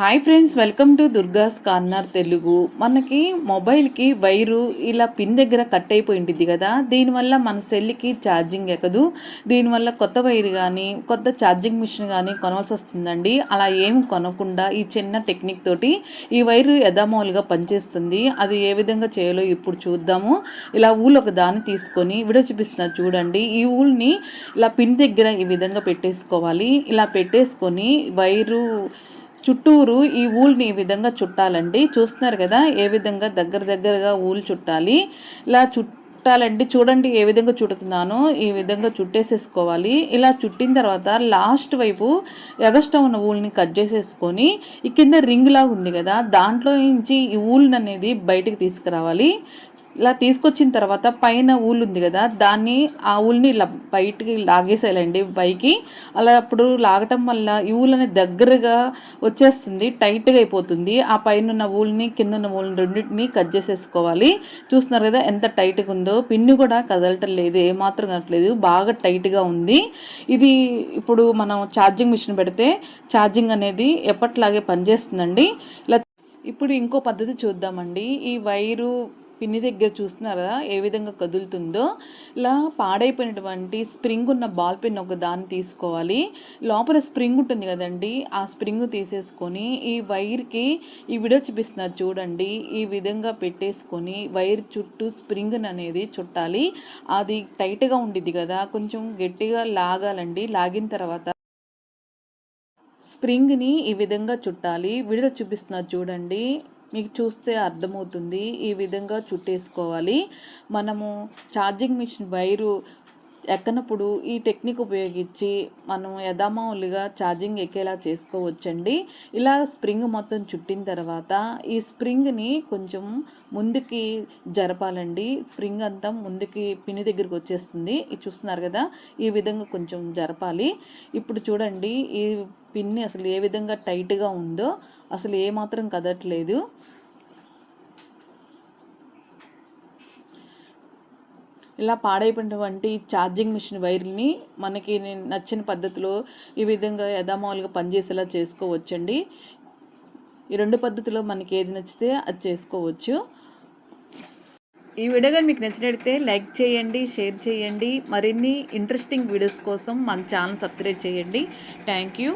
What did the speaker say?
Hi friends, welcome to దుర్గాస్ corner Telugu. మనకి మొబైల్కి wire ఇలా పిన్ దగ్గర కట్ అయిపోయి ఉంటుంది కదా, దీనివల్ల మన సెల్కి ఛార్జింగ్ ఎక్కదు. దీనివల్ల కొత్త వైర్ కానీ కొత్త ఛార్జింగ్ మిషన్ కానీ కొనవలసి వస్తుందండి. అలా ఏం కొనకుండా ఈ చిన్న టెక్నిక్ తోటి ఈ వైరు యథామూలుగా పనిచేస్తుంది. అది ఏ విధంగా చేయాలో ఇప్పుడు చూద్దాము. ఇలా ఊళ్ళు ఒక దాన్ని తీసుకొని వీడియో చూపిస్తున్నారు చూడండి. ఈ ఊల్ని ఇలా పిన్ దగ్గర ఈ విధంగా పెట్టేసుకోవాలి. ఇలా పెట్టేసుకొని వైరు చుట్టూరు ఈ ఊల్ని ఈ విధంగా చుట్టాలండి. చూస్తున్నారు కదా ఏ విధంగా దగ్గరగా ఊలు చుట్టాలి. ఇలా చుట్టాలండి. చూడండి ఏ విధంగా చుడుతున్నానో ఈ విధంగా చుట్టేసేసుకోవాలి. ఇలా చుట్టిన తర్వాత లాస్ట్ వైపు ఎగస్ట్రా ఉన్న ఊల్ని కట్ చేసేసుకొని ఈ కింద రింగ్ లాగా ఉంది కదా, దాంట్లో నుంచి ఈ ఊల్ని అనేది బయటికి తీసుకురావాలి. ఇలా తీసుకొచ్చిన తర్వాత పైన ఊళ్ళు ఉంది కదా, దాన్ని ఆ ఊళ్ళని ఇలా బయటికి లాగేసేయాలండి పైకి. అలా అప్పుడు లాగటం వల్ల ఈ ఊళ్ళు అనేది దగ్గరగా వచ్చేస్తుంది, టైట్గా అయిపోతుంది. ఆ పైన ఉన్న ఊళ్ళని కింద ఉన్న ఊళ్ళని రెండింటిని కట్ చేసేసుకోవాలి. చూస్తున్నారు కదా ఎంత టైట్గా ఉందో. పిన్ను కూడా కదలటం లేదు, ఏమాత్రం కదలట్లేదు, బాగా టైట్గా ఉంది. ఇది ఇప్పుడు మనం ఛార్జింగ్ మిషన్ పెడితే ఛార్జింగ్ అనేది ఎప్పట్లాగే పనిచేస్తుందండి. ఇలా ఇప్పుడు ఇంకో పద్ధతి చూద్దామండి. ఈ వైరు పిన్ని దగ్గర చూస్తున్నారా ఏ విధంగా కదులుతుందో. ఇలా పాడైపోయినటువంటి స్ప్రింగ్ ఉన్న బాల్ పిన్ ఒక దాన్ని తీసుకోవాలి. లోపల స్ప్రింగ్ ఉంటుంది కదండి, ఆ స్ప్రింగ్ తీసేసుకొని ఈ వైర్కి ఈ వీడియో చూపిస్తున్నారు చూడండి, ఈ విధంగా పెట్టేసుకొని వైర్ చుట్టూ స్ప్రింగ్ అనేది చుట్టాలి. అది టైట్గా ఉండిద్ది కదా, కొంచెం గట్టిగా లాగాలండి. లాగిన తర్వాత స్ప్రింగ్ని ఈ విధంగా చుట్టాలి. వీడియో చూపిస్తున్నారు చూడండి, మీకు చూస్తే అర్థమవుతుంది. ఈ విధంగా చుట్టేసుకోవాలి. మనము ఛార్జింగ్ మిషన్ వైరు ఎక్కనప్పుడు ఈ టెక్నిక్ ఉపయోగించి మనం యథామామూలుగా ఛార్జింగ్ ఎక్కేలా చేసుకోవచ్చండి. ఇలా స్ప్రింగ్ మొత్తం చుట్టిన తర్వాత ఈ స్ప్రింగ్ని కొంచెం ముందుకి జరపాలండి. స్ప్రింగ్ అంతా ముందుకి పిన్ని దగ్గరికి వచ్చేస్తుంది. ఇది చూస్తున్నారు కదా, ఈ విధంగా కొంచెం జరపాలి. ఇప్పుడు చూడండి ఈ పిన్ని అసలు ఏ విధంగా టైట్గా ఉందో, అసలు ఏమాత్రం కదట్లేదు. ఇలా పాడైపోయినటువంటి ఛార్జింగ్ మిషన్ వైర్ని మనకి నచ్చిన పద్ధతిలో ఈ విధంగా యథామామూలుగా పనిచేసేలా చేసుకోవచ్చండి. ఈ రెండు పద్ధతిలో మనకి ఏది నచ్చితే అది చేసుకోవచ్చు. ఈ వీడియో కానీ మీకు నచ్చినట్లయితే లైక్ చేయండి, షేర్ చేయండి. మరిన్ని ఇంట్రెస్టింగ్ వీడియోస్ కోసం మన ఛానల్ సబ్స్క్రైబ్ చేయండి. Thank you.